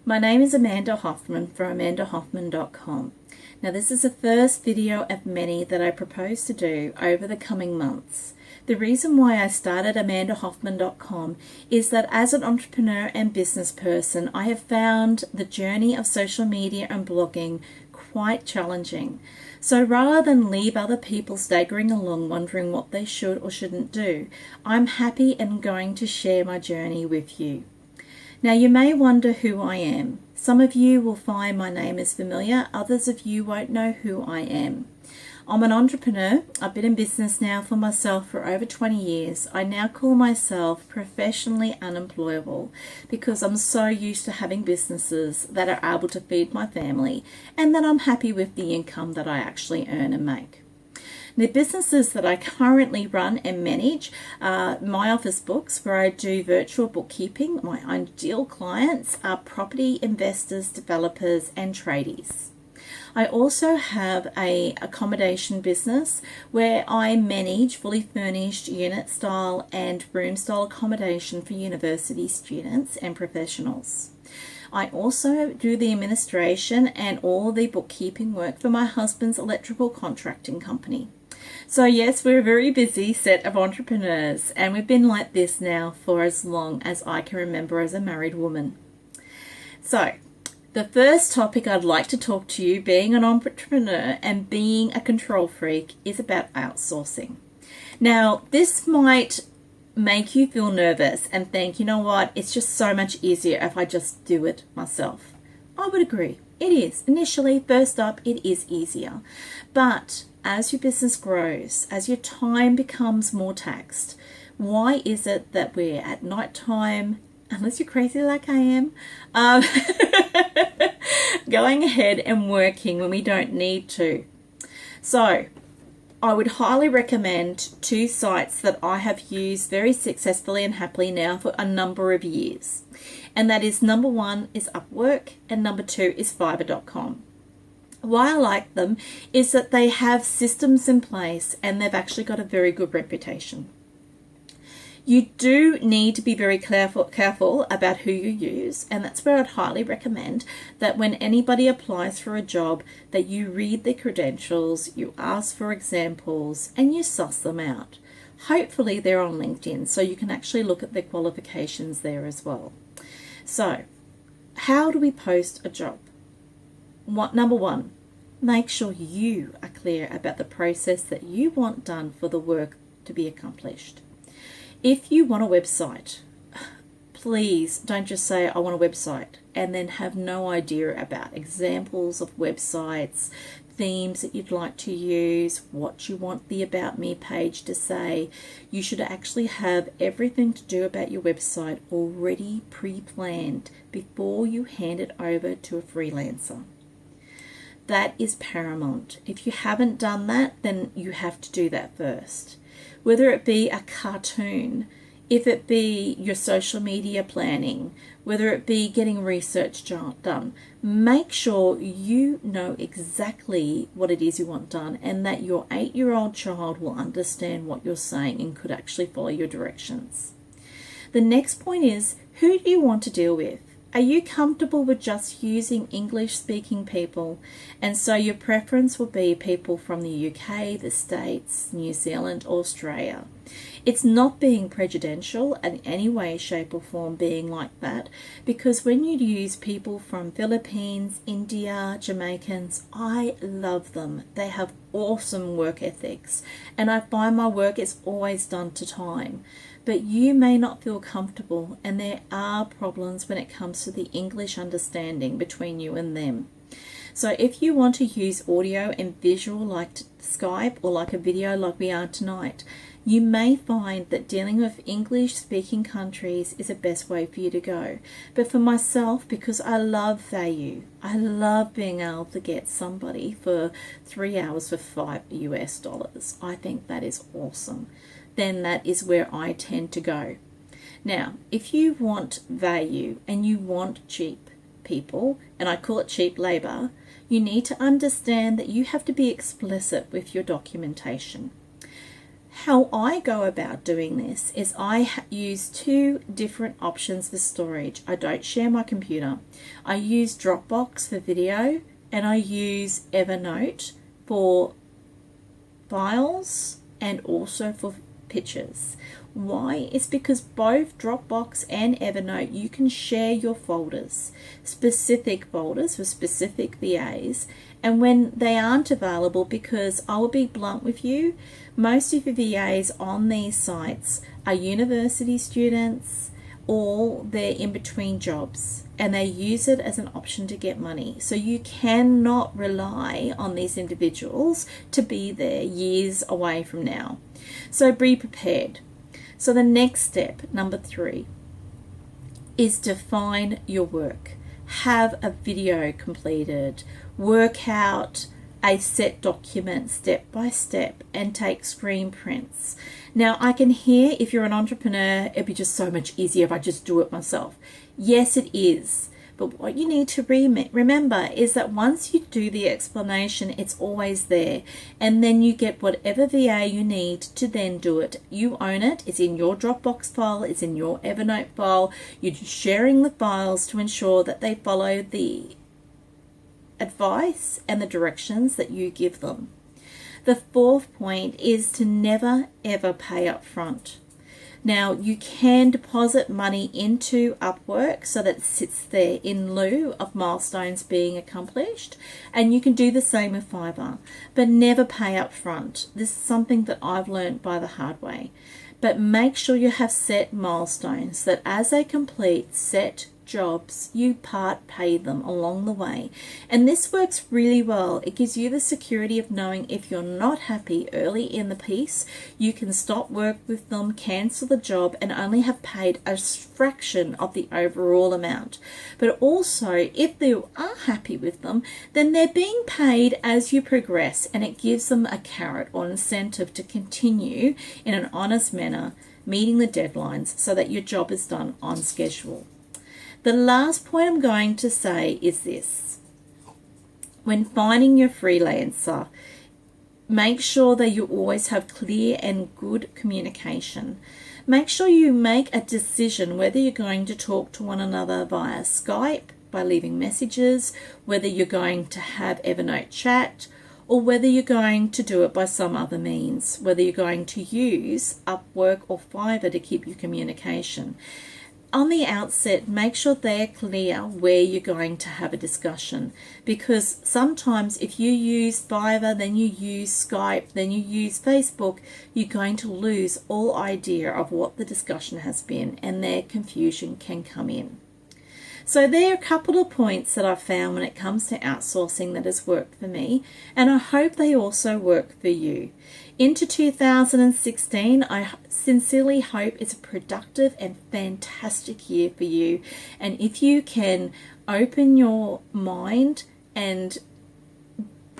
My name is Amanda Hoffman from amandahoffman.com. Now this is the first video of many that I propose to do over the coming months. The reason why I started amandahoffman.com is that as an entrepreneur and business person, I have found the journey of social media and blogging quite challenging. So rather than leave other people staggering along wondering what they should or shouldn't do, I'm happy and going to share my journey with you. Now you may wonder who I am. Some of you will find my name is familiar, others of you won't know who I am. I'm an entrepreneur. I've been in business now for myself for over 20 years. I now call myself professionally unemployable because I'm so used to having businesses that are able to feed my family and that I'm happy with the income that I actually earn and make. The businesses that I currently run and manage are my office books, where I do virtual bookkeeping. My ideal clients are property investors, developers, and tradies. I also have an accommodation business where I manage fully furnished unit style and room style accommodation for university students and professionals. I also do the administration and all the bookkeeping work for my husband's electrical contracting company. So yes, we're a very busy set of entrepreneurs, and we've been like this now for as long as I can remember as a married woman. So the first topic I'd like to talk to you, being an entrepreneur and being a control freak, is about outsourcing. Now, this might make you feel nervous and think, you know what, it's just so much easier if I just do it myself. I would agree. It is. Initially, first up, it is easier. But as your business grows, as your time becomes more taxed, why is it that we're at night time, unless you're crazy like I am, going ahead and working when we don't need to? So I would highly recommend two sites that I have used very successfully and happily now for a number of years. And that is, number one is Upwork and number two is Fiverr.com. Why I like them is that they have systems in place and they've actually got a very good reputation. You do need to be very careful about who you use, and that's where I'd highly recommend that when anybody applies for a job, that you read their credentials, you ask for examples, and you suss them out. Hopefully they're on LinkedIn, so you can actually look at their qualifications there as well. So, how do we post a job? Number one, make sure you are clear about the process that you want done for the work to be accomplished. If you want a website, please don't just say, I want a website, and then have no idea about examples of websites, themes that you'd like to use, what you want the About Me page to say. You should actually have everything to do about your website already pre-planned before you hand it over to a freelancer. That is paramount. If you haven't done that, then you have to do that first. Whether it be a cartoon, if it be your social media planning, whether it be getting research done, make sure you know exactly what it is you want done and that your 8-year-old child will understand what you're saying and could actually follow your directions. The next point is, who do you want to deal with? Are you comfortable with just using English-speaking people? And so your preference will be people from the UK, the States, New Zealand, Australia. It's not being prejudicial in any way, shape or form being like that, because when you use people from Philippines, India, Jamaicans, I love them. They have awesome work ethics, and I find my work is always done to time. But you may not feel comfortable, and there are problems when it comes to the English understanding between you and them. So if you want to use audio and visual like Skype or like a video like we are tonight, you may find that dealing with English-speaking countries is the best way for you to go. But for myself, because I love value, I love being able to get somebody for 3 hours for $5. I think that is awesome. Then that is where I tend to go. Now, if you want value and you want cheap people, and I call it cheap labor, you need to understand that you have to be explicit with your documentation. How I go about doing this is I use two different options for storage. I don't share my computer. I use Dropbox for video and I use Evernote for files and also for pictures. Why? It's because both Dropbox and Evernote, you can share your folders, specific folders for specific VAs, and when they aren't available, because I will be blunt with you, most of the VAs on these sites are university students or they're in between jobs and they use it as an option to get money. So you cannot rely on these individuals to be there years away from now. So be prepared. So the next step, number 3, is define your work. Have a video completed. Work out a set document step by step and take screen prints. Now I can hear, if you're an entrepreneur, it'd be just so much easier if I just do it myself. Yes, it is. But what you need to remember is that once you do the explanation, it's always there. And then you get whatever VA you need to then do it. You own it. It's in your Dropbox file. It's in your Evernote file. You're sharing the files to ensure that they follow the advice and the directions that you give them. The 4th point is to never ever pay up front. Now you can deposit money into Upwork so that it sits there in lieu of milestones being accomplished, and you can do the same with Fiverr, but never pay up front. This is something that I've learned by the hard way. But make sure you have set milestones that as they complete set jobs, you part pay them along the way. And this works really well. It gives you the security of knowing if you're not happy early in the piece, you can stop work with them, cancel the job, and only have paid a fraction of the overall amount. But also, if you are happy with them, then they're being paid as you progress, and it gives them a carrot or incentive to continue in an honest manner, meeting the deadlines so that your job is done on schedule. The last point I'm going to say is this. When finding your freelancer, make sure that you always have clear and good communication. Make sure you make a decision whether you're going to talk to one another via Skype, by leaving messages, whether you're going to have Evernote chat, or whether you're going to do it by some other means, whether you're going to use Upwork or Fiverr to keep your communication. On the outset, make sure they're clear where you're going to have a discussion, because sometimes if you use Fiverr, then you use Skype, then you use Facebook, you're going to lose all idea of what the discussion has been, and their confusion can come in. So there are a couple of points that I've found when it comes to outsourcing that has worked for me, and I hope they also work for you. Into 2016, I sincerely hope it's a productive and fantastic year for you. And if you can open your mind and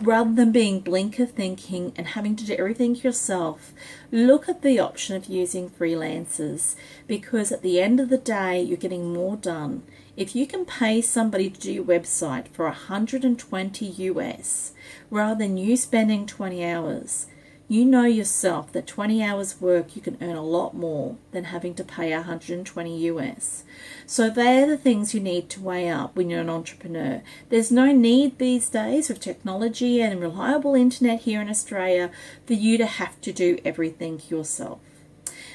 rather than being blinker thinking and having to do everything yourself, look at the option of using freelancers, because at the end of the day, you're getting more done. If you can pay somebody to do your website for 120 US rather than you spending 20 hours, you know yourself that 20 hours work you can earn a lot more than having to pay 120 US. So they're the things you need to weigh up when you're an entrepreneur. There's no need these days with technology and reliable internet here in Australia for you to have to do everything yourself.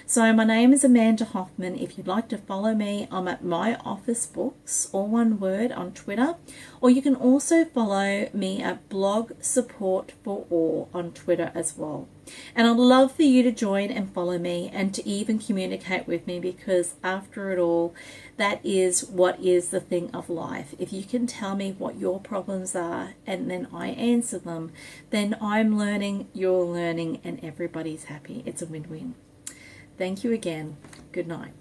So my name is Amanda Hoffman. If you'd like to follow me, I'm at My Office Books, all one word, on Twitter. Or you can also follow me at Blog Support for All on Twitter as well. And I'd love for you to join and follow me and to even communicate with me, because after it all, that is what is the thing of life. If you can tell me what your problems are and then I answer them, then I'm learning, you're learning, and everybody's happy. It's a win-win. Thank you again. Good night.